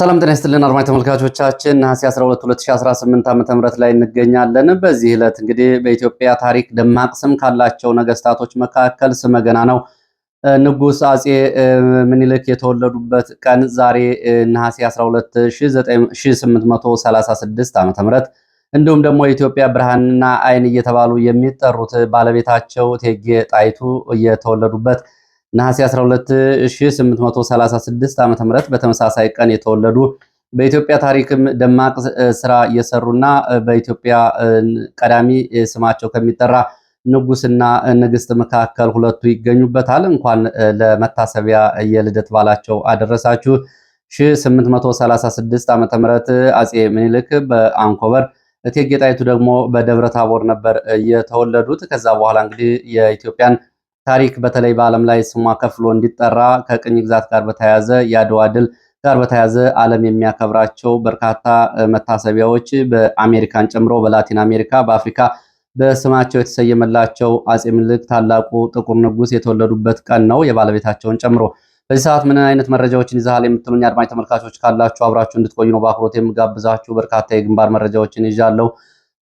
ሰላም ጤና ይስጥልን አድማጭ ተመልካቾቻችን ነሐሴ 12 2018 ዓ.ም ላይ እንገኛለን። በዚህ ዕለት እንግዲህ በኢትዮጵያ ታሪክ ደማቅ ስም ካላቸው ነገስታቶች መካከል ስመ ገናናው ንጉስ አጼ ምኒልክ የተወለዱበት ቀን ዛሬ ነሐሴ 12 1836 ዓ.ም እንዲሁም ደግሞ የኢትዮጵያ ብርሃንና አይን እየተባሉ የሚጠሩት ባለቤታቸው እቴጌ ጣይቱ የተወለዱበት ነሐሴ 12 1836 ዓ.ም በተመሳሳይ ቀን የተወለዱ በኢትዮጵያ ታሪክም ደማቅ ስራ የሰሩና በኢትዮጵያ ቀዳሚ ስማቸው ከሚጠራ ንጉስና ንግስት መካከል ሁለቱ ይገኙበታል። እንኳን ለመታሰቢያ የልደት በዓላቸው አደረሳችሁ። 1836 ዓ.ም አጼ ምኒልክ በአንኮበር እቴጌ ጣይቱ ደግሞ በደብረ ታቦር ነበር የተወለዱት። ከዛ በኋላ እንግዲህ የኢትዮጵያን ታሪክ በተለይ በዓለም ላይ ስሟ ከፍሎ እንዲጠራ ከቅኝ ግዛት ጋር በተያያዘ የአድዋ ድል ጋር በተያያዘ ዓለም የሚያከብራቸው በርካታ መታሰቢያዎች በአሜሪካን ጨምሮ በላቲን አሜሪካ፣ በአፍሪካ በስማቸው የተሰየመላቸው አጼ ምኒልክ ታላቁ ጥቁር ንጉስ የተወለዱበት ቀን ነው። የባለቤታቸውን ጨምሮ በዚህ ሰዓት ምን አይነት መረጃዎችን ይዛሃል የምትሉኝ አድማጭ ተመልካቾች ካላችሁ አብራችሁ እንድትቆዩ ነው በአክብሮት የምጋብዛችሁ። በርካታ የግንባር መረጃዎችን ይዣለሁ።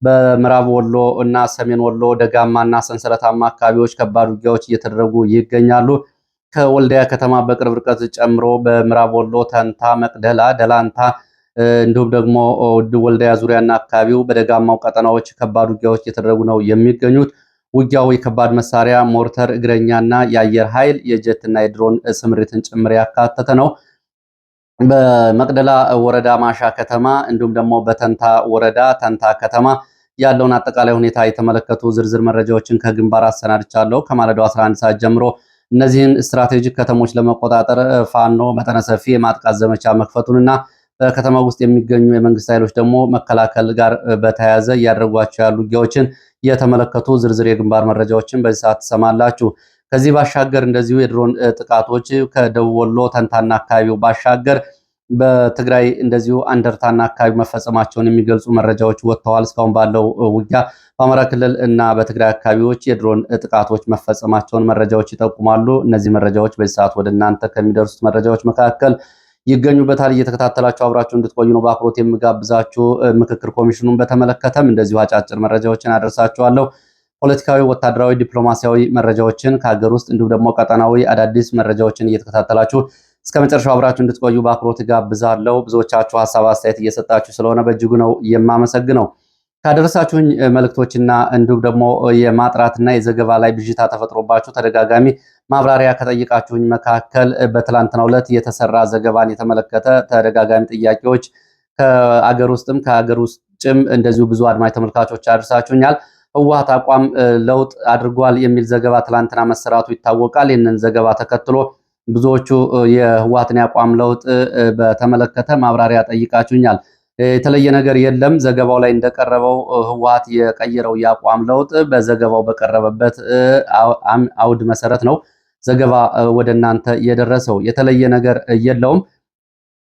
በምዕራብ ወሎ እና ሰሜን ወሎ ደጋማና ሰንሰለታማ አካባቢዎች ከባድ ውጊያዎች እየተደረጉ ይገኛሉ። ከወልዲያ ከተማ በቅርብ ርቀት ጨምሮ በምዕራብ ወሎ ተንታ፣ መቅደላ፣ ደላንታ እንዲሁም ደግሞ ወልዲያ ዙሪያና አካባቢው በደጋማው ቀጠናዎች ከባድ ውጊያዎች እየተደረጉ ነው የሚገኙት። ውጊያው የከባድ መሳሪያ ሞርተር፣ እግረኛና የአየር ኃይል የጀትና የድሮን ስምሪትን ጭምር ያካተተ ነው። በመቅደላ ወረዳ ማሻ ከተማ እንዲሁም ደግሞ በተንታ ወረዳ ተንታ ከተማ ያለውን አጠቃላይ ሁኔታ የተመለከቱ ዝርዝር መረጃዎችን ከግንባር አሰናድቻለሁ። ከማለዳው 11 ሰዓት ጀምሮ እነዚህን ስትራቴጂክ ከተሞች ለመቆጣጠር ፋኖ መጠነ ሰፊ የማጥቃት ዘመቻ መክፈቱንና በከተማው ውስጥ የሚገኙ የመንግስት ኃይሎች ደግሞ መከላከል ጋር በተያያዘ እያደረጓቸው ያሉ ውጊያዎችን የተመለከቱ ዝርዝር የግንባር መረጃዎችን በዚህ ሰዓት ትሰማላችሁ። ከዚህ ባሻገር እንደዚሁ የድሮን ጥቃቶች ከደቡብ ወሎ ተንታና አካባቢው ባሻገር በትግራይ እንደዚሁ አንደርታና አካባቢ መፈጸማቸውን የሚገልጹ መረጃዎች ወጥተዋል። እስካሁን ባለው ውጊያ በአማራ ክልል እና በትግራይ አካባቢዎች የድሮን ጥቃቶች መፈጸማቸውን መረጃዎች ይጠቁማሉ። እነዚህ መረጃዎች በዚህ ሰዓት ወደ እናንተ ከሚደርሱት መረጃዎች መካከል ይገኙበታል። እየተከታተላችሁ አብራችሁ እንድትቆዩ ነው በአክብሮት የምጋብዛችሁ። ምክክር ኮሚሽኑን በተመለከተም እንደዚሁ አጫጭር መረጃዎችን አደርሳችኋለሁ። ፖለቲካዊ፣ ወታደራዊ፣ ዲፕሎማሲያዊ መረጃዎችን ከሀገር ውስጥ እንዲሁም ደግሞ ቀጠናዊ አዳዲስ መረጃዎችን እየተከታተላችሁ እስከ መጨረሻው አብራችሁ እንድትቆዩ በአክብሮት ጋብዛለሁ። ብዙዎቻችሁ ሀሳብ አስተያየት እየሰጣችሁ ስለሆነ በእጅጉ ነው የማመሰግነው። ካደረሳችሁኝ መልእክቶችና እንዲሁም ደግሞ የማጥራትና የዘገባ ላይ ብዥታ ተፈጥሮባችሁ ተደጋጋሚ ማብራሪያ ከጠይቃችሁኝ መካከል በትላንትናው ዕለት የተሰራ ዘገባን የተመለከተ ተደጋጋሚ ጥያቄዎች ከአገር ውስጥም ከሀገር ውጭም እንደዚሁ ብዙ አድማጭ ተመልካቾች አድርሳችሁኛል። ህወሓት አቋም ለውጥ አድርጓል የሚል ዘገባ ትላንትና መሰራቱ ይታወቃል። ይህንን ዘገባ ተከትሎ ብዙዎቹ የህወሓትን አቋም ለውጥ በተመለከተ ማብራሪያ ጠይቃችሁኛል። የተለየ ነገር የለም። ዘገባው ላይ እንደቀረበው ህወሓት የቀየረው የአቋም ለውጥ በዘገባው በቀረበበት አውድ መሰረት ነው ዘገባ ወደ እናንተ የደረሰው። የተለየ ነገር የለውም።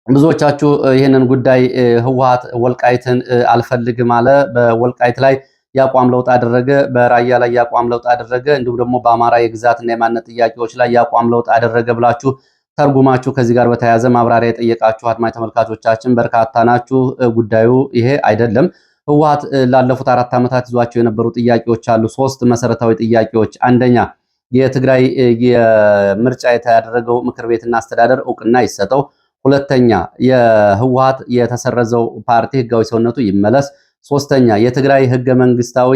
ብዙዎቻችሁ ይህንን ጉዳይ ህወሓት ወልቃይትን አልፈልግም አለ፣ በወልቃይት ላይ የአቋም ለውጥ አደረገ፣ በራያ ላይ የአቋም ለውጥ አደረገ፣ እንዲሁም ደግሞ በአማራ የግዛትና የማንነት ጥያቄዎች ላይ የአቋም ለውጥ አደረገ ብላችሁ ተርጉማችሁ ከዚህ ጋር በተያያዘ ማብራሪያ የጠየቃችሁ አድማጭ ተመልካቾቻችን በርካታ ናችሁ። ጉዳዩ ይሄ አይደለም። ህወሓት ላለፉት 4 ዓመታት ይዟቸው የነበሩ ጥያቄዎች አሉ። 3 መሰረታዊ ጥያቄዎች። አንደኛ፣ የትግራይ የምርጫ የተደረገው ምክር ቤትና አስተዳደር እውቅና ይሰጠው። ሁለተኛ፣ የህወሓት የተሰረዘው ፓርቲ ህጋዊ ሰውነቱ ይመለስ። ሶስተኛ፣ የትግራይ ህገ መንግስታዊ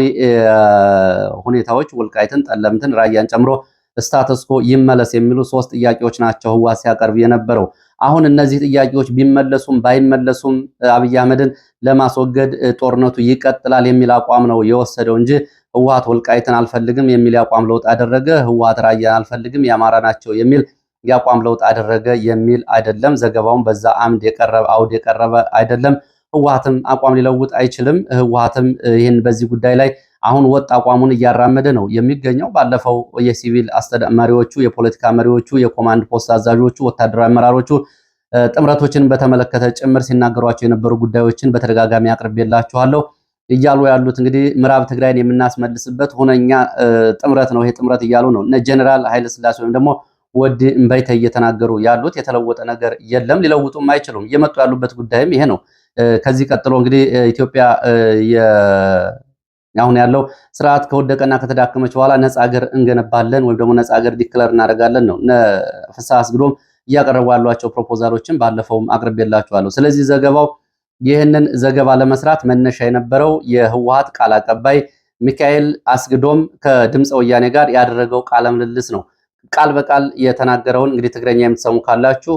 ሁኔታዎች ወልቃይትን፣ ጠለምትን፣ ራያን ጨምሮ ስታተስኮ ይመለስ የሚሉ 3 ጥያቄዎች ናቸው ህወሓት ሲያቀርብ የነበረው። አሁን እነዚህ ጥያቄዎች ቢመለሱም ባይመለሱም አብይ አህመድን ለማስወገድ ጦርነቱ ይቀጥላል የሚል አቋም ነው የወሰደው እንጂ ህወሓት ወልቃይትን አልፈልግም የሚል የአቋም ለውጥ አደረገ፣ ህወሓት ራያን አልፈልግም የአማራ ናቸው የሚል የአቋም ለውጥ አደረገ የሚል አይደለም። ዘገባውን በዛ አውድ የቀረበ አይደለም። ህወሓትም አቋም ሊለውጥ አይችልም። ህወሓትም ይህን በዚህ ጉዳይ ላይ አሁን ወጥ አቋሙን እያራመደ ነው የሚገኘው። ባለፈው የሲቪል መሪዎቹ፣ የፖለቲካ መሪዎቹ፣ የኮማንድ ፖስት አዛዦቹ፣ ወታደራዊ አመራሮቹ ጥምረቶችን በተመለከተ ጭምር ሲናገሯቸው የነበሩ ጉዳዮችን በተደጋጋሚ አቅርቤላችኋለሁ። እያሉ ያሉት እንግዲህ ምዕራብ ትግራይን የምናስመልስበት ሁነኛ ጥምረት ነው። ይሄ ጥምረት እያሉ ነው እነ ጀነራል ኃይለ ሥላሴ ወይም ደግሞ ወድ እንባይተ እየተናገሩ ያሉት የተለወጠ ነገር የለም፣ ሊለውጡም አይችሉም። እየመጡ ያሉበት ጉዳይም ይሄ ነው። ከዚህ ቀጥሎ እንግዲህ ኢትዮጵያ አሁን ያለው ስርዓት ከወደቀና ከተዳከመች በኋላ ነፃ ሀገር እንገነባለን ወይም ደግሞ ነፃ ሀገር ዲክለር እናደርጋለን ነው ፍስሐ አስግዶም እያቀረቡ ያሏቸው ፕሮፖዛሎችን ባለፈውም አቅርቤላችኋለሁ። ስለዚህ ዘገባው ይህንን ዘገባ ለመስራት መነሻ የነበረው የህወሓት ቃል አቀባይ ሚካኤል አስግዶም ከድምፀ ወያኔ ጋር ያደረገው ቃለ ምልልስ ነው። ቃል በቃል የተናገረውን እንግዲህ ትግረኛ የምትሰሙ ካላችሁ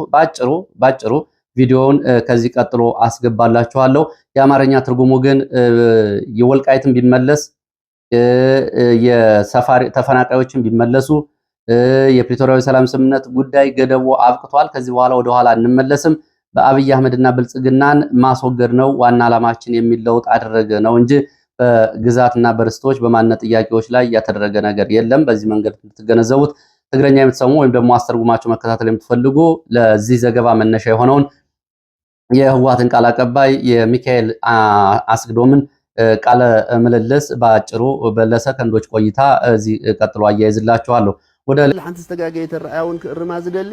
ባጭሩ ቪዲዮውን ከዚህ ቀጥሎ አስገባላችኋለሁ። የአማርኛ ትርጉሙ ግን የወልቃይትን ቢመለስ ተፈናቃዮችን ቢመለሱ የፕሪቶሪያዊ ሰላም ስምምነት ጉዳይ ገደቡ አብቅቷል፣ ከዚህ በኋላ ወደኋላ እንመለስም፣ በአብይ አህመድና ብልጽግናን ማስወገድ ነው ዋና ዓላማችን የሚል ለውጥ አደረገ ነው እንጂ በግዛትና በርስቶች በማንነት ጥያቄዎች ላይ ያተደረገ ነገር የለም። በዚህ መንገድ እንድትገነዘቡት ትግረኛ የምትሰሙ ወይም ደግሞ አስተርጉማችሁ መከታተል የምትፈልጉ ለዚህ ዘገባ መነሻ የሆነውን የህወሓትን ቃል አቀባይ የሚካኤል አስግዶምን ቃለ ምልልስ በአጭሩ ለሰከንዶች ቆይታ እዚህ ቀጥሎ አያይዝላችኋለሁ። ወደ ሓንቲ ዝተጋገየ ተረኣያውን ክእርማ ዝደሊ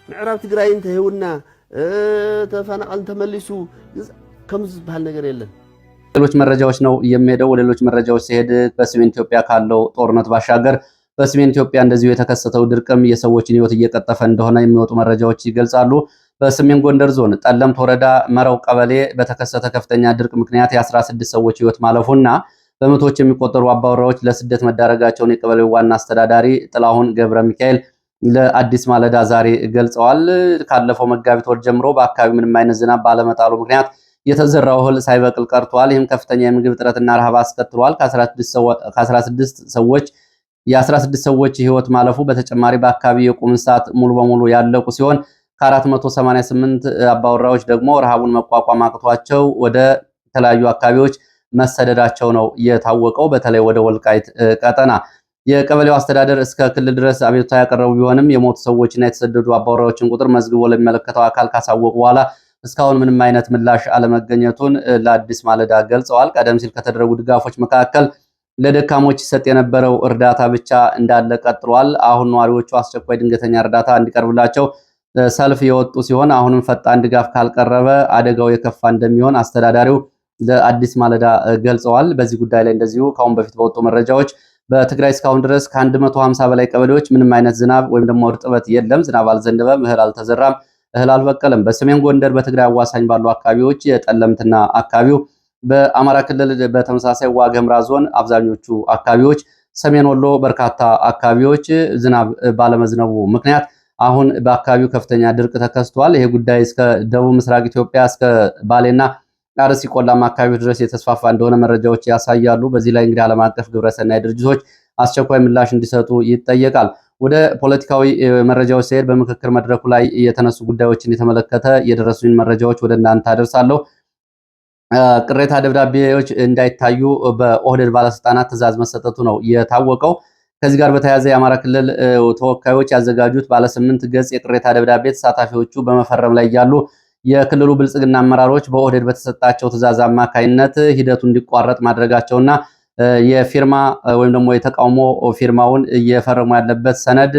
ምዕራብ ትግራይ እንተህውና ተፈናቀል ተመሊሱ ከምዚ ዝበሃል ነገር የለን። ሌሎች መረጃዎች ነው የሚሄደው። ሌሎች መረጃዎች ሲሄድ በሰሜን ኢትዮጵያ ካለው ጦርነት ባሻገር በሰሜን ኢትዮጵያ እንደዚሁ የተከሰተው ድርቅም የሰዎችን ህይወት እየቀጠፈ እንደሆነ የሚወጡ መረጃዎች ይገልጻሉ። በሰሜን ጎንደር ዞን ጠለምት ወረዳ መረው ቀበሌ በተከሰተ ከፍተኛ ድርቅ ምክንያት የ16 ሰዎች ህይወት ማለፉና በመቶዎች የሚቆጠሩ አባወራዎች ለስደት መዳረጋቸውን የቀበሌው ዋና አስተዳዳሪ ጥላሁን ገብረ ሚካኤል ለአዲስ ማለዳ ዛሬ ገልጸዋል። ካለፈው መጋቢት ወር ጀምሮ በአካባቢው ምንም አይነት ዝናብ ባለመጣሉ ምክንያት የተዘራው እህል ሳይበቅል ቀርቷል። ይህም ከፍተኛ የምግብ እጥረትና ረሃብ አስከትሏል። የ16 ሰዎች ህይወት ማለፉ በተጨማሪ በአካባቢው የቁም እንስሳት ሙሉ በሙሉ ያለቁ ሲሆን ከ488 አባወራዎች ደግሞ ረሃቡን መቋቋም አቅቷቸው ወደ ተለያዩ አካባቢዎች መሰደዳቸው ነው የታወቀው። በተለይ ወደ ወልቃይት ቀጠና የቀበሌው አስተዳደር እስከ ክልል ድረስ አቤቱታ ያቀረቡ ቢሆንም የሞቱ ሰዎችና የተሰደዱ አባወራዎችን ቁጥር መዝግቦ ለሚመለከተው አካል ካሳወቁ በኋላ እስካሁን ምንም አይነት ምላሽ አለመገኘቱን ለአዲስ ማለዳ ገልጸዋል። ቀደም ሲል ከተደረጉ ድጋፎች መካከል ለደካሞች ይሰጥ የነበረው እርዳታ ብቻ እንዳለ ቀጥሏል። አሁን ነዋሪዎቹ አስቸኳይ ድንገተኛ እርዳታ እንዲቀርብላቸው ሰልፍ የወጡ ሲሆን አሁንም ፈጣን ድጋፍ ካልቀረበ አደጋው የከፋ እንደሚሆን አስተዳዳሪው ለአዲስ ማለዳ ገልጸዋል። በዚህ ጉዳይ ላይ እንደዚሁ ከአሁን በፊት በወጡ መረጃዎች በትግራይ እስካሁን ድረስ ከ150 በላይ ቀበሌዎች ምንም አይነት ዝናብ ወይም ደግሞ እርጥበት የለም። ዝናብ አልዘነበም፣ እህል አልተዘራም፣ እህል አልበቀለም። በሰሜን ጎንደር በትግራይ አዋሳኝ ባሉ አካባቢዎች የጠለምትና አካባቢው፣ በአማራ ክልል በተመሳሳይ ዋግኽምራ ዞን አብዛኞቹ አካባቢዎች፣ ሰሜን ወሎ በርካታ አካባቢዎች ዝናብ ባለመዝነቡ ምክንያት አሁን በአካባቢው ከፍተኛ ድርቅ ተከስቷል። ይሄ ጉዳይ እስከ ደቡብ ምስራቅ ኢትዮጵያ እስከ ባሌና አርሲ ቆላማ አካባቢዎች ድረስ የተስፋፋ እንደሆነ መረጃዎች ያሳያሉ። በዚህ ላይ እንግዲህ ዓለም አቀፍ ግብረሰናይ ድርጅቶች አስቸኳይ ምላሽ እንዲሰጡ ይጠየቃል። ወደ ፖለቲካዊ መረጃዎች ሲሄድ በምክክር መድረኩ ላይ የተነሱ ጉዳዮችን የተመለከተ የደረሱኝ መረጃዎች ወደ እናንተ አደርሳለሁ። ቅሬታ ደብዳቤዎች እንዳይታዩ በኦህዴድ ባለስልጣናት ትዕዛዝ መሰጠቱ ነው የታወቀው። ከዚህ ጋር በተያያዘ የአማራ ክልል ተወካዮች ያዘጋጁት ባለ 8 ገጽ የቅሬታ ደብዳቤ ተሳታፊዎቹ በመፈረም ላይ ያሉ የክልሉ ብልጽግና አመራሮች በኦህዴድ በተሰጣቸው ትዕዛዝ አማካይነት ሂደቱ እንዲቋረጥ ማድረጋቸውና የፊርማ ወይም ደግሞ የተቃውሞ ፊርማውን እየፈረሙ ያለበት ሰነድ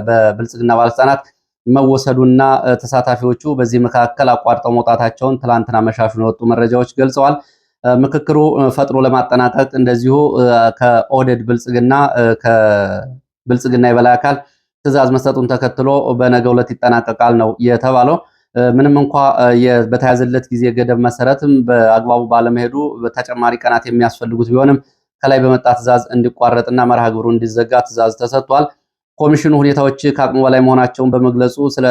በብልጽግና ባለስልጣናት መወሰዱና ተሳታፊዎቹ በዚህ መካከል አቋርጠው መውጣታቸውን ትላንትና መሻሹን የወጡ መረጃዎች ገልጸዋል። ምክክሩ ፈጥኖ ለማጠናቀቅ እንደዚሁ ከኦህዴድ ከብልጽግና የበላይ አካል ትዕዛዝ መስጠቱን ተከትሎ በነገው ዕለት ይጠናቀቃል ነው የተባለው። ምንም እንኳ በተያዘለት ጊዜ ገደብ መሰረትም በአግባቡ ባለመሄዱ ተጨማሪ ቀናት የሚያስፈልጉት ቢሆንም ከላይ በመጣ ትዕዛዝ እንዲቋረጥና መርሃ ግብሩ እንዲዘጋ ትዕዛዝ ተሰጥቷል። ኮሚሽኑ ሁኔታዎች ከአቅሙ በላይ መሆናቸውን በመግለጹ ስለ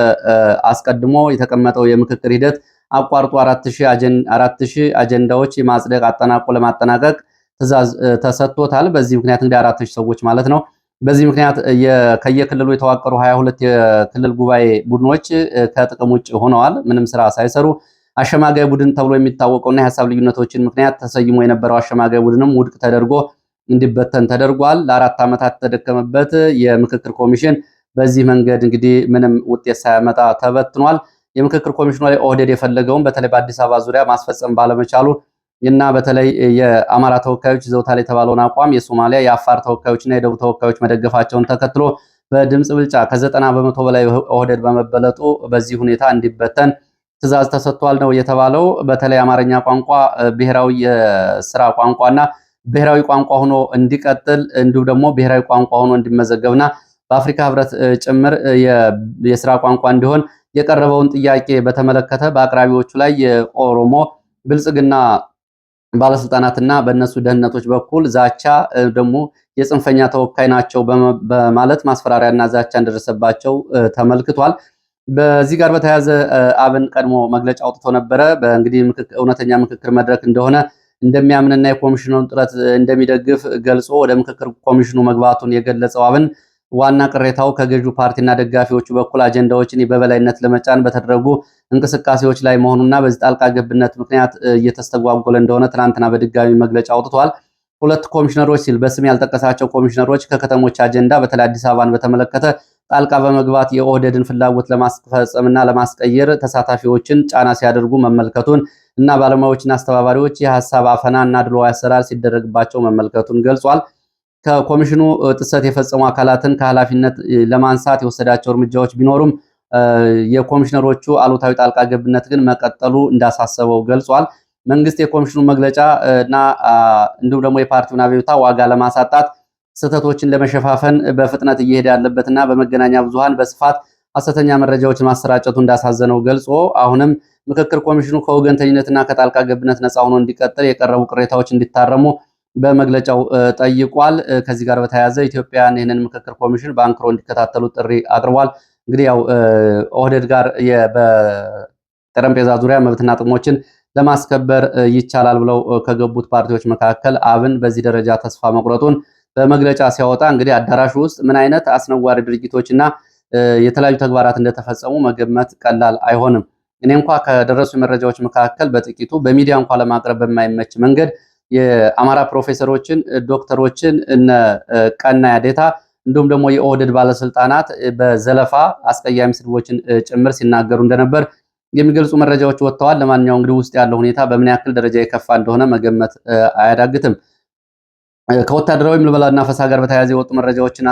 አስቀድሞ የተቀመጠው የምክክር ሂደት አቋርጦ 4000 አጀንዳዎች የማጽደቅ አጠናቆ ለማጠናቀቅ ትዕዛዝ ተሰጥቶታል። በዚህ ምክንያት እንግዲህ 4000 ሰዎች ማለት ነው። በዚህ ምክንያት ከየክልሉ የተዋቀሩ 22 የክልል ጉባኤ ቡድኖች ከጥቅም ውጭ ሆነዋል። ምንም ስራ ሳይሰሩ አሸማጋይ ቡድን ተብሎ የሚታወቀውና የሀሳብ ልዩነቶችን ምክንያት ተሰይሞ የነበረው አሸማጋይ ቡድንም ውድቅ ተደርጎ እንዲበተን ተደርጓል። ለ4 ዓመታት የተደከመበት የምክክር ኮሚሽን በዚህ መንገድ እንግዲህ ምንም ውጤት ሳያመጣ ተበትኗል። የምክክር ኮሚሽኑ ላይ ኦህዴድ የፈለገውን በተለይ በአዲስ አበባ ዙሪያ ማስፈጸም ባለመቻሉ እና በተለይ የአማራ ተወካዮች ይዘውታል የተባለውን አቋም የሶማሊያ፣ የአፋር ተወካዮችና የደቡብ ተወካዮች መደገፋቸውን ተከትሎ በድምፅ ብልጫ ከ90 በመቶ በላይ ኦህዴድ በመበለጡ በዚህ ሁኔታ እንዲበተን ትዕዛዝ ተሰጥቷል ነው የተባለው። በተለይ አማርኛ ቋንቋ ብሔራዊ የስራ ቋንቋና ብሔራዊ ቋንቋ ሆኖ እንዲቀጥል እንዲሁም ደግሞ ብሔራዊ ቋንቋ ሆኖ እንዲመዘገብና በአፍሪካ ህብረት ጭምር የስራ ቋንቋ እንዲሆን የቀረበውን ጥያቄ በተመለከተ በአቅራቢዎቹ ላይ የኦሮሞ ብልጽግና ባለስልጣናትና በእነሱ ደህንነቶች በኩል ዛቻ ደግሞ የጽንፈኛ ተወካይ ናቸው በማለት ማስፈራሪያና ዛቻ እንደደረሰባቸው ተመልክቷል። በዚህ ጋር በተያያዘ አብን ቀድሞ መግለጫ አውጥቶ ነበረ። በእንግዲህ እውነተኛ ምክክር መድረክ እንደሆነ እንደሚያምንና የኮሚሽኑን ጥረት እንደሚደግፍ ገልጾ ወደ ምክክር ኮሚሽኑ መግባቱን የገለጸው አብን ዋና ቅሬታው ከገዢው ፓርቲና ደጋፊዎቹ በኩል አጀንዳዎችን በበላይነት ለመጫን በተደረጉ እንቅስቃሴዎች ላይ መሆኑና በዚህ ጣልቃ ገብነት ምክንያት እየተስተጓጎለ እንደሆነ ትናንትና በድጋሚ መግለጫ አውጥቷል። ሁለት ኮሚሽነሮች ሲል በስም ያልጠቀሳቸው ኮሚሽነሮች ከከተሞች አጀንዳ በተለይ አዲስ አበባን በተመለከተ ጣልቃ በመግባት የኦህዴድን ፍላጎት ለማስፈጸምና ለማስቀየር ተሳታፊዎችን ጫና ሲያደርጉ መመልከቱን እና ባለሙያዎችና አስተባባሪዎች የሐሳብ አፈና እና ድልዋይ አሰራር ሲደረግባቸው መመልከቱን ገልጿል። ከኮሚሽኑ ጥሰት የፈጸሙ አካላትን ከኃላፊነት ለማንሳት የወሰዳቸው እርምጃዎች ቢኖሩም የኮሚሽነሮቹ አሉታዊ ጣልቃ ገብነት ግን መቀጠሉ እንዳሳሰበው ገልጿል። መንግስት የኮሚሽኑ መግለጫ እና እንዲሁም ደግሞ የፓርቲውን አቤቱታ ዋጋ ለማሳጣት ስህተቶችን ለመሸፋፈን በፍጥነት እየሄደ ያለበትና በመገናኛ ብዙሃን በስፋት ሐሰተኛ መረጃዎችን ማሰራጨቱ እንዳሳዘነው ገልጾ አሁንም ምክክር ኮሚሽኑ ከወገንተኝነትና ከጣልቃ ገብነት ነፃ ሆኖ እንዲቀጥል የቀረቡ ቅሬታዎች እንዲታረሙ በመግለጫው ጠይቋል። ከዚህ ጋር በተያያዘ ኢትዮጵያን ይህንን ምክክር ኮሚሽን በአንክሮ እንዲከታተሉ ጥሪ አቅርቧል። እንግዲህ ያው ኦህዴድ ጋር በጠረጴዛ ዙሪያ መብትና ጥቅሞችን ለማስከበር ይቻላል ብለው ከገቡት ፓርቲዎች መካከል አብን በዚህ ደረጃ ተስፋ መቁረጡን በመግለጫ ሲያወጣ እንግዲህ አዳራሹ ውስጥ ምን አይነት አስነዋሪ ድርጊቶችና የተለያዩ ተግባራት እንደተፈጸሙ መገመት ቀላል አይሆንም። እኔ እንኳ ከደረሱ መረጃዎች መካከል በጥቂቱ በሚዲያ እንኳ ለማቅረብ በማይመች መንገድ የአማራ ፕሮፌሰሮችን፣ ዶክተሮችን እነ ቀና ያዴታ እንዲሁም ደግሞ የኦህዴድ ባለስልጣናት በዘለፋ አስቀያሚ ስድቦችን ጭምር ሲናገሩ እንደነበር የሚገልጹ መረጃዎች ወጥተዋል። ለማንኛውም እንግዲህ ውስጥ ያለው ሁኔታ በምን ያክል ደረጃ የከፋ እንደሆነ መገመት አያዳግትም። ከወታደራዊ ምልመላና አፈሳ ጋር በተያያዘ የወጡ መረጃዎችን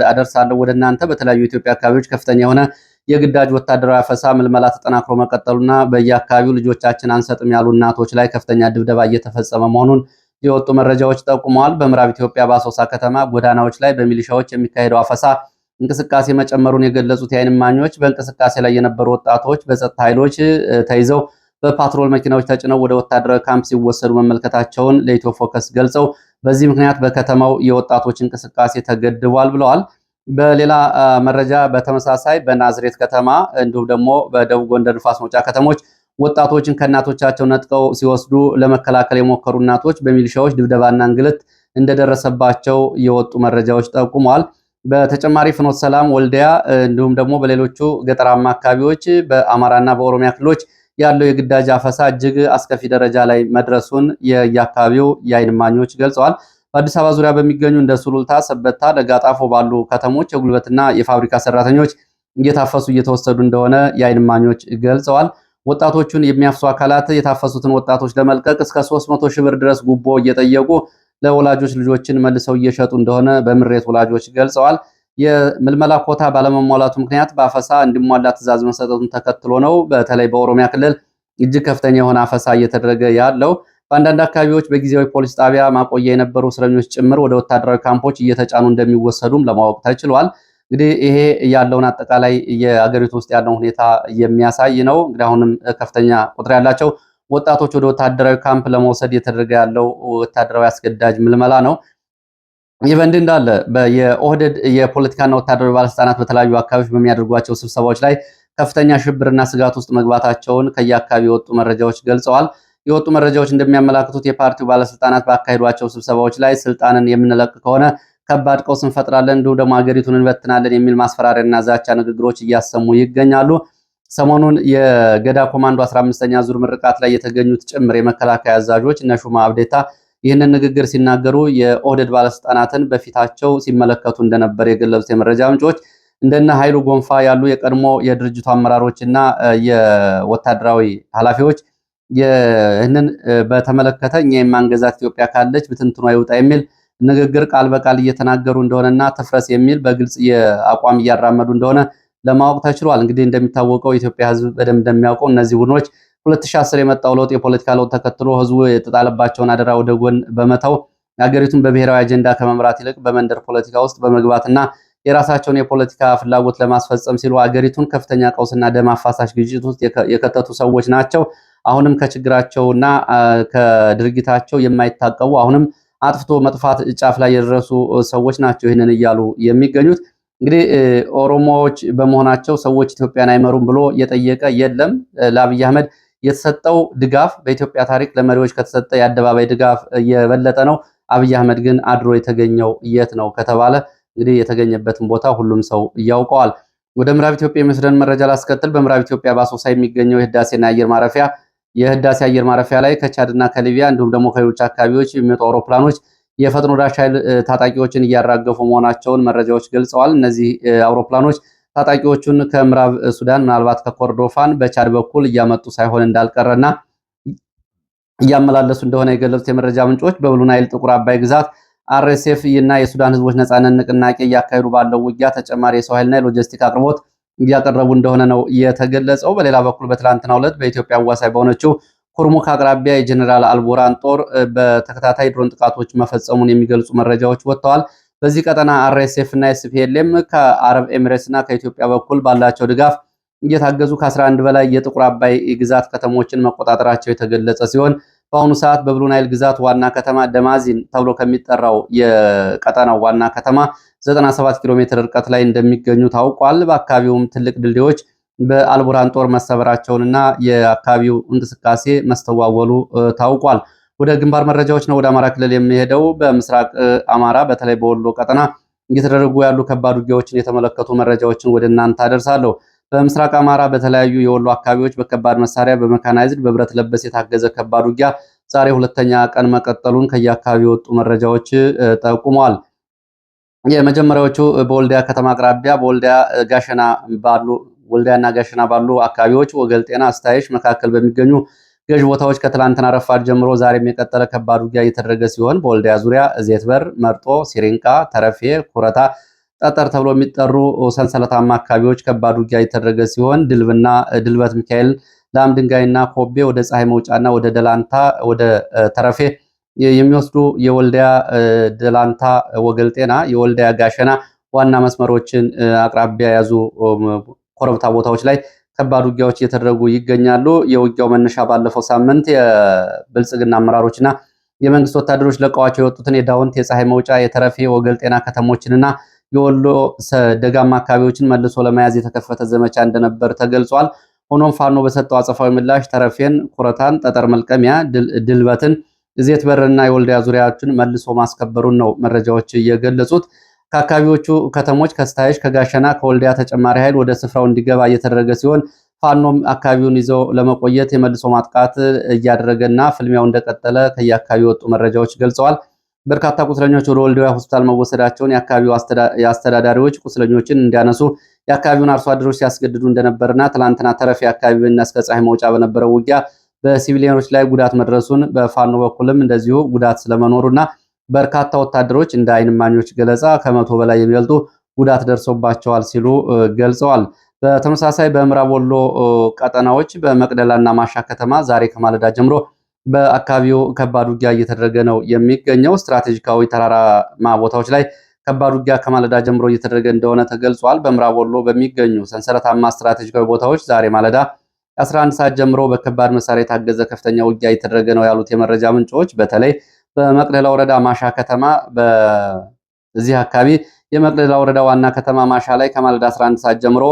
አደርሳለሁ ወደ እናንተ። በተለያዩ የኢትዮጵያ አካባቢዎች ከፍተኛ የሆነ የግዳጅ ወታደራዊ አፈሳ ምልመላ ተጠናክሮ መቀጠሉና በየአካባቢው ልጆቻችን አንሰጥም ያሉ እናቶች ላይ ከፍተኛ ድብደባ እየተፈጸመ መሆኑን የወጡ መረጃዎች ጠቁመዋል። በምዕራብ ኢትዮጵያ በአሶሳ ከተማ ጎዳናዎች ላይ በሚሊሻዎች የሚካሄደው አፈሳ እንቅስቃሴ መጨመሩን የገለጹት የዓይን እማኞች በእንቅስቃሴ ላይ የነበሩ ወጣቶች በጸጥታ ኃይሎች ተይዘው በፓትሮል መኪናዎች ተጭነው ወደ ወታደራዊ ካምፕ ሲወሰዱ መመልከታቸውን ለኢትዮ ፎከስ ገልጸው በዚህ ምክንያት በከተማው የወጣቶች እንቅስቃሴ ተገድቧል ብለዋል። በሌላ መረጃ በተመሳሳይ በናዝሬት ከተማ እንዲሁም ደግሞ በደቡብ ጎንደር ንፋስ መውጫ ከተሞች ወጣቶችን ከእናቶቻቸው ነጥቀው ሲወስዱ ለመከላከል የሞከሩ እናቶች በሚሊሻዎች ድብደባና እንግልት እንደደረሰባቸው የወጡ መረጃዎች ጠቁመዋል። በተጨማሪ ፍኖተ ሰላም፣ ወልዲያ እንዲሁም ደግሞ በሌሎቹ ገጠራማ አካባቢዎች በአማራና በኦሮሚያ ክልሎች ያለው የግዳጅ አፈሳ እጅግ አስከፊ ደረጃ ላይ መድረሱን የአካባቢው የዓይን እማኞች ገልጸዋል። በአዲስ አበባ ዙሪያ በሚገኙ እንደ ሱሉልታ፣ ሰበታ፣ ለጋጣፎ ባሉ ከተሞች የጉልበትና የፋብሪካ ሰራተኞች እየታፈሱ እየተወሰዱ እንደሆነ የዓይን እማኞች ገልጸዋል። ወጣቶቹን የሚያፍሱ አካላት የታፈሱትን ወጣቶች ለመልቀቅ እስከ 300 ሺህ ብር ድረስ ጉቦ እየጠየቁ ለወላጆች ልጆችን መልሰው እየሸጡ እንደሆነ በምሬት ወላጆች ገልጸዋል። የምልመላ ኮታ ባለመሟላቱ ምክንያት በአፈሳ እንዲሟላ ትዕዛዝ መሰጠቱን ተከትሎ ነው በተለይ በኦሮሚያ ክልል እጅግ ከፍተኛ የሆነ አፈሳ እየተደረገ ያለው። በአንዳንድ አካባቢዎች በጊዜያዊ ፖሊስ ጣቢያ ማቆያ የነበሩ እስረኞች ጭምር ወደ ወታደራዊ ካምፖች እየተጫኑ እንደሚወሰዱም ለማወቅ ተችሏል። እንግዲህ ይሄ ያለውን አጠቃላይ የአገሪቱ ውስጥ ያለውን ሁኔታ የሚያሳይ ነው። እንግዲህ አሁንም ከፍተኛ ቁጥር ያላቸው ወጣቶች ወደ ወታደራዊ ካምፕ ለመውሰድ እየተደረገ ያለው ወታደራዊ አስገዳጅ ምልመላ ነው። ይህ በእንዲህ እንዳለ የኦህዴድ የፖለቲካና ወታደራዊ ባለስልጣናት በተለያዩ አካባቢዎች በሚያደርጓቸው ስብሰባዎች ላይ ከፍተኛ ሽብርና ስጋት ውስጥ መግባታቸውን ከየአካባቢ የወጡ መረጃዎች ገልጸዋል። የወጡ መረጃዎች እንደሚያመላክቱት የፓርቲው ባለስልጣናት ባካሄዷቸው ስብሰባዎች ላይ ስልጣንን የምንለቅ ከሆነ ከባድ ቀውስ እንፈጥራለን፣ እንዲሁም ደግሞ ሀገሪቱን እንበትናለን የሚል ማስፈራሪያና ዛቻ ንግግሮች እያሰሙ ይገኛሉ። ሰሞኑን የገዳ ኮማንዶ 15ኛ ዙር ምርቃት ላይ የተገኙት ጭምር የመከላከያ አዛዦች እነ ሹማ አብዴታ ይህንን ንግግር ሲናገሩ የኦህዴድ ባለስልጣናትን በፊታቸው ሲመለከቱ እንደነበር የገለጹት የመረጃ ምንጮች እንደነ ኃይሉ ጎንፋ ያሉ የቀድሞ የድርጅቱ አመራሮችና የወታደራዊ ኃላፊዎች ይህንን በተመለከተ እኛ የማንገዛት ኢትዮጵያ ካለች ብትንትኗ ይውጣ የሚል ንግግር ቃል በቃል እየተናገሩ እንደሆነና ትፍረስ የሚል በግልጽ የአቋም እያራመዱ እንደሆነ ለማወቅ ተችሏል። እንግዲህ እንደሚታወቀው የኢትዮጵያ ሕዝብ በደንብ እንደሚያውቀው እነዚህ ቡድኖች 2010 የመጣው ለውጥ የፖለቲካ ለውጥ ተከትሎ ሕዝቡ የተጣለባቸውን አደራ ወደ ጎን በመተው ሀገሪቱን በብሔራዊ አጀንዳ ከመምራት ይልቅ በመንደር ፖለቲካ ውስጥ በመግባትና የራሳቸውን የፖለቲካ ፍላጎት ለማስፈጸም ሲሉ ሀገሪቱን ከፍተኛ ቀውስና ደም አፋሳሽ ግጭት ውስጥ የከተቱ ሰዎች ናቸው። አሁንም ከችግራቸውና ከድርጊታቸው የማይታቀቡ አሁንም አጥፍቶ መጥፋት ጫፍ ላይ የደረሱ ሰዎች ናቸው ይህንን እያሉ የሚገኙት። እንግዲህ ኦሮሞዎች በመሆናቸው ሰዎች ኢትዮጵያን አይመሩም ብሎ የጠየቀ የለም። ለአብይ አህመድ የተሰጠው ድጋፍ በኢትዮጵያ ታሪክ ለመሪዎች ከተሰጠ የአደባባይ ድጋፍ የበለጠ ነው። አብይ አህመድ ግን አድሮ የተገኘው የት ነው ከተባለ እንግዲህ የተገኘበትን ቦታ ሁሉም ሰው ያውቀዋል። ወደ ምዕራብ ኢትዮጵያ የሚወስደን መረጃ ላስከትል። በምዕራብ ኢትዮጵያ በአሶሳ የሚገኘው የህዳሴ አየር ማረፊያ ላይ ከቻድና ከሊቢያ እንዲሁም ደግሞ ከሌሎች አካባቢዎች የሚመጡ አውሮፕላኖች የፈጥኖ ደራሽ ኃይል ታጣቂዎችን እያራገፉ መሆናቸውን መረጃዎች ገልጸዋል። እነዚህ አውሮፕላኖች ታጣቂዎቹን ከምዕራብ ሱዳን ምናልባት ከኮርዶፋን በቻድ በኩል እያመጡ ሳይሆን እንዳልቀረና እያመላለሱ እንደሆነ የገለጹት የመረጃ ምንጮች በብሉ ናይል ጥቁር አባይ ግዛት አርኤስኤፍ እና የሱዳን ህዝቦች ነጻነት ንቅናቄ እያካሄዱ ባለው ውጊያ ተጨማሪ የሰው ኃይልና የሎጂስቲክ አቅርቦት እያቀረቡ እንደሆነ ነው የተገለጸው። በሌላ በኩል በትላንትናው ዕለት በኢትዮጵያ አዋሳኝ በሆነችው ኩርሙክ አቅራቢያ የጀኔራል አልቡራን ጦር በተከታታይ ድሮን ጥቃቶች መፈጸሙን የሚገልጹ መረጃዎች ወጥተዋል። በዚህ ቀጠና አርኤስኤፍ እና ኤስፒኤልኤም ከአረብ ኤሚሬትስ እና ከኢትዮጵያ በኩል ባላቸው ድጋፍ እየታገዙ ከ11 በላይ የጥቁር አባይ ግዛት ከተሞችን መቆጣጠራቸው የተገለጸ ሲሆን በአሁኑ ሰዓት በብሉ ናይል ግዛት ዋና ከተማ ደማዚን ተብሎ ከሚጠራው የቀጠናው ዋና ከተማ 97 ኪሎ ሜትር ርቀት ላይ እንደሚገኙ ታውቋል። በአካባቢውም ትልቅ ድልድዮች በአልቡራን ጦር መሰበራቸውንና የአካባቢው እንቅስቃሴ መስተዋወሉ ታውቋል። ወደ ግንባር መረጃዎች ነው ወደ አማራ ክልል የሚሄደው። በምስራቅ አማራ በተለይ በወሎ ቀጠና እየተደረጉ ያሉ ከባድ ውጊያዎችን የተመለከቱ መረጃዎችን ወደ እናንተ አደርሳለሁ። በምስራቅ አማራ በተለያዩ የወሎ አካባቢዎች በከባድ መሳሪያ በመካናይዝድ በብረት ለበስ የታገዘ ከባድ ውጊያ ዛሬ ሁለተኛ ቀን መቀጠሉን ከየአካባቢው የወጡ መረጃዎች ጠቁመዋል። የመጀመሪያዎቹ በወልዲያ ከተማ አቅራቢያ ወልዲያና ጋሸና ባሉ አካባቢዎች ወገል ጤና አስታይሽ መካከል በሚገኙ ገዥ ቦታዎች ከትላንትና ረፋድ ጀምሮ ዛሬም የቀጠለ ከባድ ውጊያ እየተደረገ ሲሆን በወልዲያ ዙሪያ ዜትበር፣ መርጦ፣ ሲሪንቃ፣ ተረፌ፣ ኩረታ፣ ጠጠር ተብሎ የሚጠሩ ሰንሰለታማ አካባቢዎች ከባድ ውጊያ እየተደረገ ሲሆን ድልበት ሚካኤል፣ ላም ድንጋይና ኮቤ ወደ ፀሐይ መውጫና ወደ ደላንታ ወደ ተረፌ የሚወስዱ የወልዲያ ደላንታ ወገል ጤና የወልዲያ ጋሸና ዋና መስመሮችን አቅራቢያ ያዙ ኮረብታ ቦታዎች ላይ ከባድ ውጊያዎች እየተደረጉ ይገኛሉ። የውጊያው መነሻ ባለፈው ሳምንት የብልጽግና አመራሮችና የመንግስት ወታደሮች ለቀዋቸው የወጡትን የዳውንት የፀሐይ መውጫ የተረፌ ወገል ጤና ከተሞችንና የወሎ ደጋማ አካባቢዎችን መልሶ ለመያዝ የተከፈተ ዘመቻ እንደነበር ተገልጿል። ሆኖም ፋኖ በሰጠው አጸፋዊ ምላሽ ተረፌን፣ ኩረታን፣ ጠጠር መልቀሚያ፣ ድልበትን፣ ዜት በርና የወልዲያ ዙሪያዎችን መልሶ ማስከበሩን ነው መረጃዎች እየገለጹት። ከአካባቢዎቹ ከተሞች ከስታይሽ፣ ከጋሸና፣ ከወልዲያ ተጨማሪ ኃይል ወደ ስፍራው እንዲገባ እየተደረገ ሲሆን ፋኖም አካባቢውን ይዘው ለመቆየት የመልሶ ማጥቃት እያደረገና ፍልሚያው እንደቀጠለ ከየአካባቢው የወጡ መረጃዎች ገልጸዋል። በርካታ ቁስለኞች ወደ ወልዲያ ሆስፒታል መወሰዳቸውን የአካባቢው አስተዳዳሪዎች ቁስለኞችን እንዲያነሱ የአካባቢውን አርሶ አደሮች ሲያስገድዱ እንደነበርና ትላንትና ተረፌ አካባቢና እስከ ፀሐይ መውጫ በነበረው ውጊያ በሲቪሊዮኖች ላይ ጉዳት መድረሱን በፋኖ በኩልም እንደዚሁ ጉዳት ስለመኖሩና በርካታ ወታደሮች እንደ አይን እማኞች ገለጻ ከመቶ በላይ የሚበልጡ ጉዳት ደርሶባቸዋል ሲሉ ገልጸዋል። በተመሳሳይ በምዕራብ ወሎ ቀጠናዎች በመቅደላና ማሻ ከተማ ዛሬ ከማለዳ ጀምሮ በአካባቢው ከባድ ውጊያ እየተደረገ ነው የሚገኘው። ስትራቴጂካዊ ተራራማ ቦታዎች ላይ ከባድ ውጊያ ከማለዳ ጀምሮ እየተደረገ እንደሆነ ተገልጿል። በምዕራብ ወሎ በሚገኙ ሰንሰለታማ ስትራቴጂካዊ ቦታዎች ዛሬ ማለዳ 11 ሰዓት ጀምሮ በከባድ መሳሪያ የታገዘ ከፍተኛ ውጊያ እየተደረገ ነው ያሉት የመረጃ ምንጮች በተለይ በመቅደላ ወረዳ ማሻ ከተማ በዚህ አካባቢ የመቅደላ ወረዳ ዋና ከተማ ማሻ ላይ ከማለዳ 11 ሰዓት ጀምሮ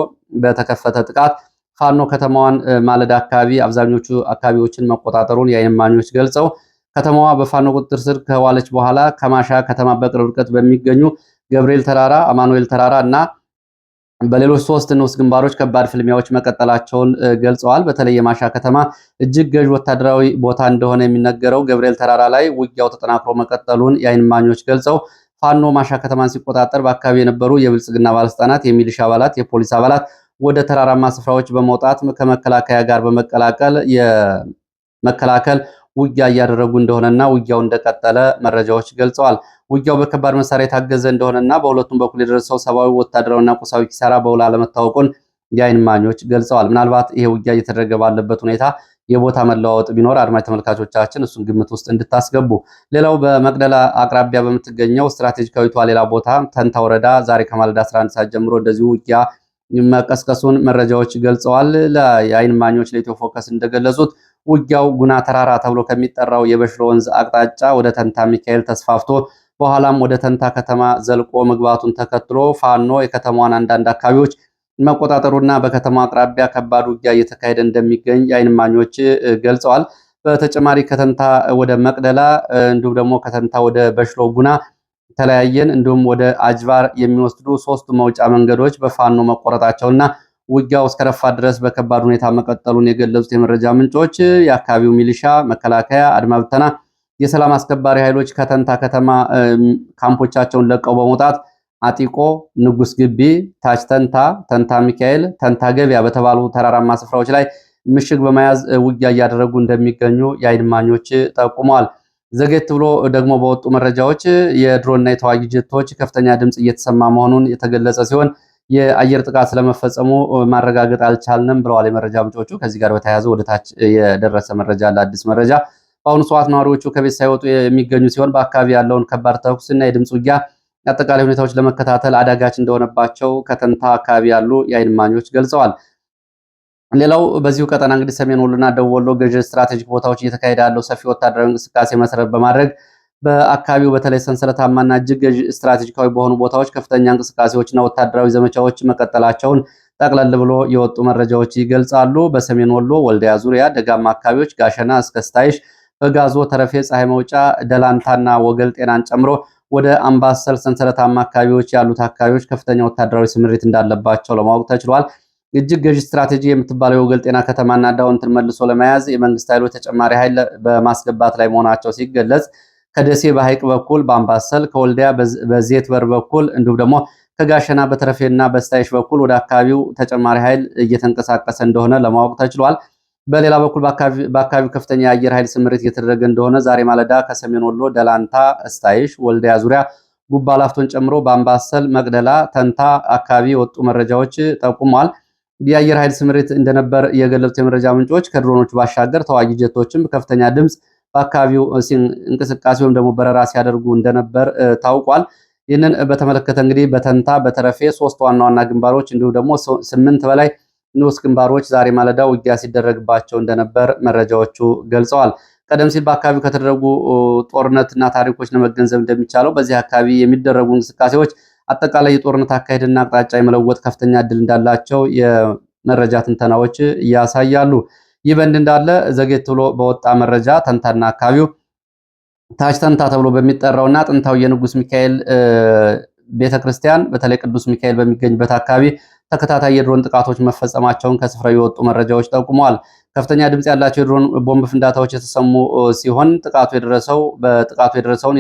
በተከፈተ ጥቃት ፋኖ ከተማዋን ማለዳ አካባቢ አብዛኞቹ አካባቢዎችን መቆጣጠሩን የዓይን እማኞች ገልጸው ከተማዋ በፋኖ ቁጥጥር ስር ከዋለች በኋላ ከማሻ ከተማ በቅርብ ርቀት በሚገኙ ገብርኤል ተራራ፣ አማኑኤል ተራራ እና በሌሎች 3 ንዑስ ግንባሮች ከባድ ፍልሚያዎች መቀጠላቸውን ገልጸዋል። በተለይ የማሻ ከተማ እጅግ ገዥ ወታደራዊ ቦታ እንደሆነ የሚነገረው ገብርኤል ተራራ ላይ ውጊያው ተጠናክሮ መቀጠሉን የዓይን እማኞች ገልጸው ፋኖ ማሻ ከተማን ሲቆጣጠር በአካባቢ የነበሩ የብልጽግና ባለስልጣናት፣ የሚሊሻ አባላት፣ የፖሊስ አባላት ወደ ተራራማ ስፍራዎች በመውጣት ከመከላከያ ጋር በመቀላቀል የመከላከል ውጊያ እያደረጉ እንደሆነና ውጊያው እንደቀጠለ መረጃዎች ገልጸዋል። ውጊያው በከባድ መሳሪያ የታገዘ እንደሆነና በሁለቱም በኩል የደረሰው ሰብአዊ፣ ወታደራዊና ቁሳዊ ኪሳራ በውል አለመታወቁን የዓይን እማኞች ገልጸዋል። ምናልባት ይሄ ውጊያ እየተደረገ ባለበት ሁኔታ የቦታ መለዋወጥ ቢኖር አድማጭ ተመልካቾቻችን እሱን ግምት ውስጥ እንድታስገቡ። ሌላው በመቅደላ አቅራቢያ በምትገኘው ስትራቴጂካዊቷ ሌላ ቦታ ተንታ ወረዳ ዛሬ ከማለዳ 11 ሰዓት ጀምሮ እንደዚሁ ውጊያ መቀስቀሱን መረጃዎች ገልጸዋል። የዓይን እማኞች ለኢትዮ ፎከስ እንደገለጹት ውጊያው ጉና ተራራ ተብሎ ከሚጠራው የበሽሎ ወንዝ አቅጣጫ ወደ ተንታ ሚካኤል ተስፋፍቶ በኋላም ወደ ተንታ ከተማ ዘልቆ መግባቱን ተከትሎ ፋኖ የከተማዋን አንዳንድ አካባቢዎች መቆጣጠሩና በከተማ አቅራቢያ ከባድ ውጊያ እየተካሄደ እንደሚገኝ የዓይን እማኞች ገልጸዋል። በተጨማሪ ከተንታ ወደ መቅደላ እንዲሁም ደግሞ ከተንታ ወደ በሽሎ ጉና ተለያየን እንዲሁም ወደ አጅባር የሚወስዱ 3 መውጫ መንገዶች በፋኖ መቆረጣቸውና ውጊያው እስከ ረፋት ድረስ በከባድ ሁኔታ መቀጠሉን የገለጹት የመረጃ ምንጮች የአካባቢው ሚሊሻ፣ መከላከያ፣ አድማ ብተና፣ የሰላም አስከባሪ ኃይሎች ከተንታ ከተማ ካምፖቻቸውን ለቀው በመውጣት አጢቆ፣ ንጉስ ግቢ፣ ታች ተንታ፣ ተንታ ሚካኤል፣ ተንታ ገበያ በተባሉ ተራራማ ስፍራዎች ላይ ምሽግ በመያዝ ውጊያ እያደረጉ እንደሚገኙ የዓይን እማኞች ጠቁመዋል። ዘጌት ብሎ ደግሞ በወጡ መረጃዎች የድሮንና የተዋጊ ጀቶች ከፍተኛ ድምጽ እየተሰማ መሆኑን የተገለጸ ሲሆን የአየር ጥቃት ስለመፈጸሙ ማረጋገጥ አልቻልንም ብለዋል የመረጃ ምንጮቹ። ከዚህ ጋር በተያያዘ ወደ ታች የደረሰ መረጃ ለአዲስ መረጃ በአሁኑ ሰዓት ነዋሪዎቹ ከቤት ሳይወጡ የሚገኙ ሲሆን በአካባቢ ያለውን ከባድ ተኩስና የድምጽ ውጊያ አጠቃላይ ሁኔታዎች ለመከታተል አዳጋች እንደሆነባቸው ከተንታ አካባቢ ያሉ የዓይን እማኞች ገልጸዋል። ሌላው በዚሁ ቀጠና እንግዲህ ሰሜን ወሎና ደቡብ ወሎ ገዥ ስትራቴጂክ ቦታዎች እየተካሄደ ያለው ሰፊ ወታደራዊ እንቅስቃሴ መሰረት በማድረግ በአካባቢው በተለይ ሰንሰለታማና እጅግ ገዥ ስትራቴጂካዊ በሆኑ ቦታዎች ከፍተኛ እንቅስቃሴዎችና ወታደራዊ ዘመቻዎች መቀጠላቸውን ጠቅለል ብሎ የወጡ መረጃዎች ይገልጻሉ። በሰሜን ወሎ ወልዲያ ዙሪያ ደጋማ አካባቢዎች ጋሸና እስከ ስታይሽ፣ በጋዞ ተረፌ፣ ፀሐይ መውጫ፣ ደላንታና ወገል ጤናን ጨምሮ ወደ አምባሰል ሰንሰለታማ አካባቢዎች ያሉት አካባቢዎች ከፍተኛ ወታደራዊ ስምሪት እንዳለባቸው ለማወቅ ተችሏል። እጅግ ገዢ ስትራቴጂ የምትባለው የወገል ጤና ከተማና ዳውንትን መልሶ ለመያዝ የመንግስት ኃይሎች ተጨማሪ ኃይል በማስገባት ላይ መሆናቸው ሲገለጽ ከደሴ በሐይቅ በኩል በአምባሰል ከወልዲያ በዜት በር በኩል እንዲሁም ደግሞ ከጋሸና በተረፌና በስታይሽ በኩል ወደ አካባቢው ተጨማሪ ኃይል እየተንቀሳቀሰ እንደሆነ ለማወቅ ተችሏል። በሌላ በኩል በአካባቢው ከፍተኛ የአየር ኃይል ስምሪት እየተደረገ እንደሆነ ዛሬ ማለዳ ከሰሜን ወሎ ደላንታ፣ ስታይሽ፣ ወልዲያ ዙሪያ ጉባ ላፍቶን ጨምሮ በአምባሰል፣ መቅደላ፣ ተንታ አካባቢ የወጡ መረጃዎች ጠቁመዋል። የአየር ኃይል ስምሪት እንደነበር የገለጹት የመረጃ ምንጮች ከድሮኖች ባሻገር ተዋጊ ጀቶችም ከፍተኛ ድምጽ በአካባቢው እንቅስቃሴ ወይም ደግሞ በረራ ሲያደርጉ እንደነበር ታውቋል። ይህንን በተመለከተ እንግዲህ በተንታ በተረፌ 3 ዋና ዋና ግንባሮች እንዲሁም ደግሞ 8 በላይ ንዑስ ግንባሮች ዛሬ ማለዳ ውጊያ ሲደረግባቸው እንደነበር መረጃዎቹ ገልጸዋል። ቀደም ሲል በአካባቢው ከተደረጉ ጦርነትና ታሪኮች ለመገንዘብ እንደሚቻለው በዚህ አካባቢ የሚደረጉ እንቅስቃሴዎች አጠቃላይ የጦርነት አካሄድና አቅጣጫ የመለወጥ ከፍተኛ እድል እንዳላቸው የመረጃ ትንተናዎች ያሳያሉ። ይህ በእንዲህ እንዳለ ዘጌት ብሎ በወጣ መረጃ ተንታና አካባቢው ታች ተንታ ተብሎ በሚጠራውና ጥንታዊ የንጉስ ሚካኤል ቤተክርስቲያን በተለይ ቅዱስ ሚካኤል በሚገኝበት አካባቢ ተከታታይ የድሮን ጥቃቶች መፈጸማቸውን ከስፍራው የወጡ መረጃዎች ጠቁመዋል። ከፍተኛ ድምጽ ያላቸው የድሮን ቦምብ ፍንዳታዎች የተሰሙ ሲሆን በጥቃቱ የደረሰውን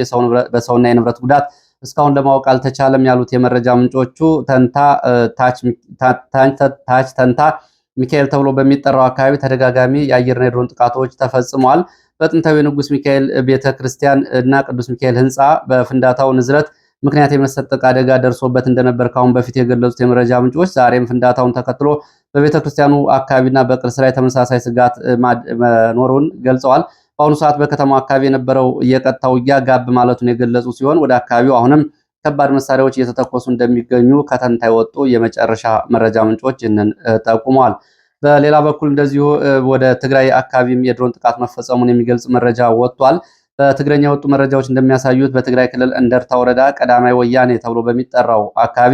በሰውና የንብረት ጉዳት እስካሁን ለማወቅ አልተቻለም ያሉት የመረጃ ምንጮቹ ታች ተንታ ሚካኤል ተብሎ በሚጠራው አካባቢ ተደጋጋሚ የአየርና የድሮን ጥቃቶች ተፈጽመዋል። በጥንታዊ ንጉስ ሚካኤል ቤተክርስቲያን እና ቅዱስ ሚካኤል ህንፃ በፍንዳታው ንዝረት ምክንያት የመሰጠቅ አደጋ ደርሶበት እንደነበር ካሁን በፊት የገለጹት የመረጃ ምንጮች ዛሬም ፍንዳታውን ተከትሎ በቤተክርስቲያኑ አካባቢና በቅርስ ላይ ተመሳሳይ ስጋት መኖሩን ገልጸዋል። በአሁኑ ሰዓት በከተማው አካባቢ የነበረው የቀጥታ ውጊያ ጋብ ማለቱን የገለጹ ሲሆን ወደ አካባቢው አሁንም ከባድ መሳሪያዎች እየተተኮሱ እንደሚገኙ ከተንታ የወጡ የመጨረሻ መረጃ ምንጮች ይህንን ጠቁመዋል። በሌላ በኩል እንደዚሁ ወደ ትግራይ አካባቢም የድሮን ጥቃት መፈጸሙን የሚገልጽ መረጃ ወጥቷል። በትግረኛ የወጡ መረጃዎች እንደሚያሳዩት በትግራይ ክልል እንደርታ ወረዳ ቀዳማይ ወያኔ ተብሎ በሚጠራው አካባቢ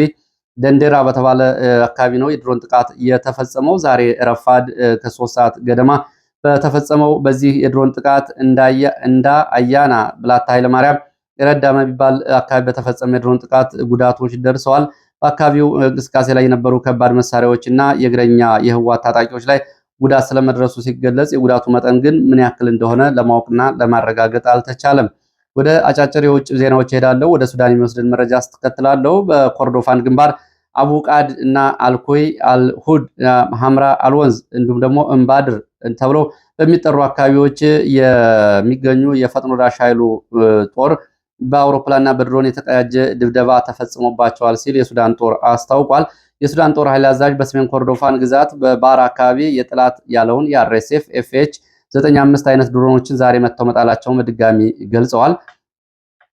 ደንዴራ በተባለ አካባቢ ነው የድሮን ጥቃት የተፈጸመው። ዛሬ ረፋድ ከ3 ሰዓት ገደማ በተፈጸመው በዚህ የድሮን ጥቃት እንዳ አያና ብላታ ኃይለማርያም ረዳ በሚባል አካባቢ በተፈጸመ የድሮን ጥቃት ጉዳቶች ደርሰዋል። በአካባቢው እንቅስቃሴ ላይ የነበሩ ከባድ መሳሪያዎች እና የእግረኛ የህወሓት ታጣቂዎች ላይ ጉዳት ስለመድረሱ ሲገለጽ የጉዳቱ መጠን ግን ምን ያክል እንደሆነ ለማወቅና ለማረጋገጥ አልተቻለም። ወደ አጫጭር የውጭ ዜናዎች እሄዳለሁ። ወደ ሱዳን የሚወስድን መረጃ አስከትላለሁ። በኮርዶፋን ግንባር አቡቃድ እና አልኮይ አልሁድ ሐምራ አልወንዝ እንዲሁም ደግሞ እምባድር ተብሎ በሚጠሩ አካባቢዎች የሚገኙ የፈጥኖ ደራሽ ኃይሉ ጦር በአውሮፕላንና በድሮን የተቀያጀ ድብደባ ተፈጽሞባቸዋል ሲል የሱዳን ጦር አስታውቋል። የሱዳን ጦር ኃይል አዛዥ በሰሜን ኮርዶፋን ግዛት በባራ አካባቢ የጠላት ያለውን የአርኤስኤፍ ኤፍኤች 95 አይነት ድሮኖችን ዛሬ መጥተው መጣላቸውን በድጋሚ ገልጸዋል።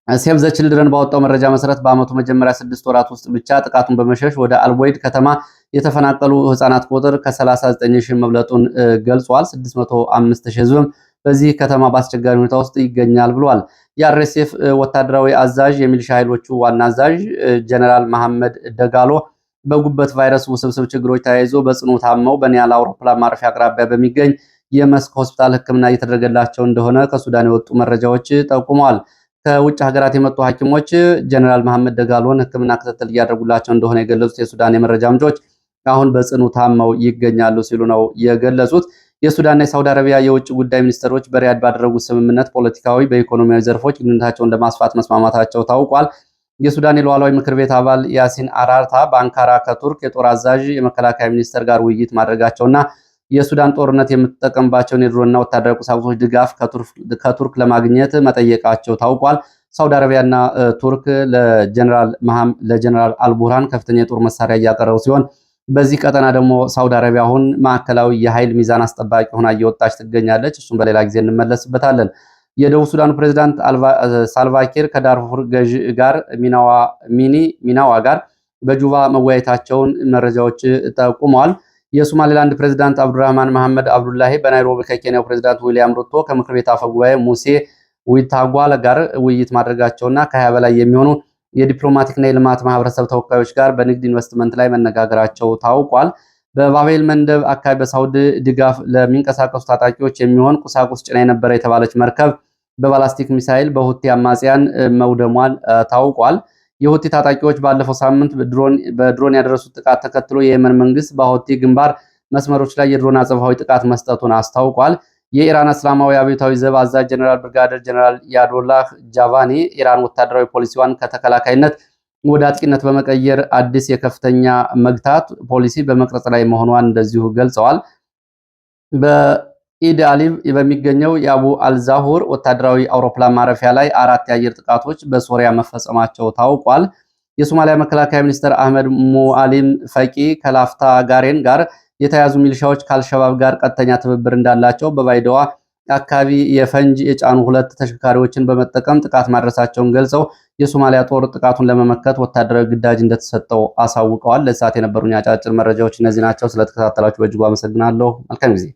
ሴቭ ዘ ችልድረን ባወጣው መረጃ መሰረት በአመቱ መጀመሪያ 6 ወራት ውስጥ ብቻ ጥቃቱን በመሸሽ ወደ አልቦይድ ከተማ የተፈናቀሉ ህፃናት ቁጥር ከ39,000 መብለጡን ገልጿል። 605,000 ህዝብም በዚህ ከተማ በአስቸጋሪ ሁኔታ ውስጥ ይገኛል ብሏል። የአርኤስኤፍ ወታደራዊ አዛዥ የሚሊሻ ኃይሎቹ ዋና አዛዥ ጀነራል መሐመድ ደጋሎ በጉበት ቫይረስ ውስብስብ ችግሮች ተያይዞ በጽኑ ታመው በኒያላ አውሮፕላን ማረፊያ አቅራቢያ በሚገኝ የመስክ ሆስፒታል ሕክምና እየተደረገላቸው እንደሆነ ከሱዳን የወጡ መረጃዎች ጠቁመዋል። ከውጭ ሀገራት የመጡ ሐኪሞች ጀነራል መሐመድ ደጋሎን ሕክምና ክትትል እያደረጉላቸው እንደሆነ የገለጹት የሱዳን የመረጃ ምንጮች አሁን በጽኑ ታመው ይገኛሉ ሲሉ ነው የገለጹት። የሱዳንና የሳውዲ አረቢያ የውጭ ጉዳይ ሚኒስትሮች በሪያድ ባደረጉት ስምምነት ፖለቲካዊ፣ በኢኮኖሚያዊ ዘርፎች ግንኙነታቸውን ለማስፋት መስማማታቸው ታውቋል። የሱዳን የሉዓላዊ ምክር ቤት አባል ያሲን አራርታ በአንካራ ከቱርክ የጦር አዛዥ የመከላከያ ሚኒስትር ጋር ውይይት ማድረጋቸውና የሱዳን ጦርነት የምትጠቀምባቸውን የድሮና ወታደራዊ ቁሳቁሶች ድጋፍ ከቱርክ ለማግኘት መጠየቃቸው ታውቋል። ሳውዲ አረቢያና ቱርክ ለጀነራል አልቡርሃን ከፍተኛ የጦር መሳሪያ እያቀረቡ ሲሆን በዚህ ቀጠና ደግሞ ሳውዲ አረቢያ አሁን ማዕከላዊ የኃይል ሚዛን አስጠባቂ ሆና እየወጣች ትገኛለች። እሱም በሌላ ጊዜ እንመለስበታለን። የደቡብ ሱዳኑ ፕሬዝዳንት ሳልቫኪር ከዳርፉር ገዥ ጋር ሚናዋ ጋር በጁባ መወያየታቸውን መረጃዎች ጠቁመዋል። የሶማሌላንድ ፕሬዝዳንት አብዱራህማን መሐመድ አብዱላሂ በናይሮቢ ከኬንያው ፕሬዝዳንት ዊሊያም ሩቶ ከምክር ቤት አፈ ጉባኤ ሙሴ ዊታጓለ ጋር ውይይት ማድረጋቸውና ከ20 በላይ የሚሆኑ የዲፕሎማቲክና የልማት ማህበረሰብ ተወካዮች ጋር በንግድ ኢንቨስትመንት ላይ መነጋገራቸው ታውቋል። በባቤል መንደብ አካባቢ በሳውዲ ድጋፍ ለሚንቀሳቀሱ ታጣቂዎች የሚሆን ቁሳቁስ ጭና የነበረ የተባለች መርከብ በባላስቲክ ሚሳይል በሁቲ አማጽያን መውደሟን ታውቋል። የሁቲ ታጣቂዎች ባለፈው ሳምንት በድሮን ያደረሱት ጥቃት ተከትሎ የየመን መንግስት በሁቲ ግንባር መስመሮች ላይ የድሮን አጸፋዊ ጥቃት መስጠቱን አስታውቋል። የኢራን እስላማዊ አብዮታዊ ዘብ አዛዥ ጀነራል ብርጋዴር ጀነራል ያዶላህ ጃቫኒ ኢራን ወታደራዊ ፖሊሲዋን ከተከላካይነት ወደ አጥቂነት በመቀየር አዲስ የከፍተኛ መግታት ፖሊሲ በመቅረጽ ላይ መሆኗን እንደዚሁ ገልጸዋል። በኢድ አሊብ በሚገኘው የአቡ አልዛሁር ወታደራዊ አውሮፕላን ማረፊያ ላይ 4 የአየር ጥቃቶች በሶሪያ መፈጸማቸው ታውቋል። የሶማሊያ መከላከያ ሚኒስትር አህመድ ሙአሊም ፈቂ ከላፍታ ጋሬን ጋር የተያዙ ሚሊሻዎች ከአልሸባብ ጋር ቀጥተኛ ትብብር እንዳላቸው በባይደዋ አካባቢ የፈንጅ የጫኑ 2 ተሽከርካሪዎችን በመጠቀም ጥቃት ማድረሳቸውን ገልጸው የሶማሊያ ጦር ጥቃቱን ለመመከት ወታደራዊ ግዳጅ እንደተሰጠው አሳውቀዋል። ለሰዓት የነበሩኝ አጫጭር መረጃዎች እነዚህ ናቸው። ስለተከታተላችሁ በእጅጉ አመሰግናለሁ። መልካም ጊዜ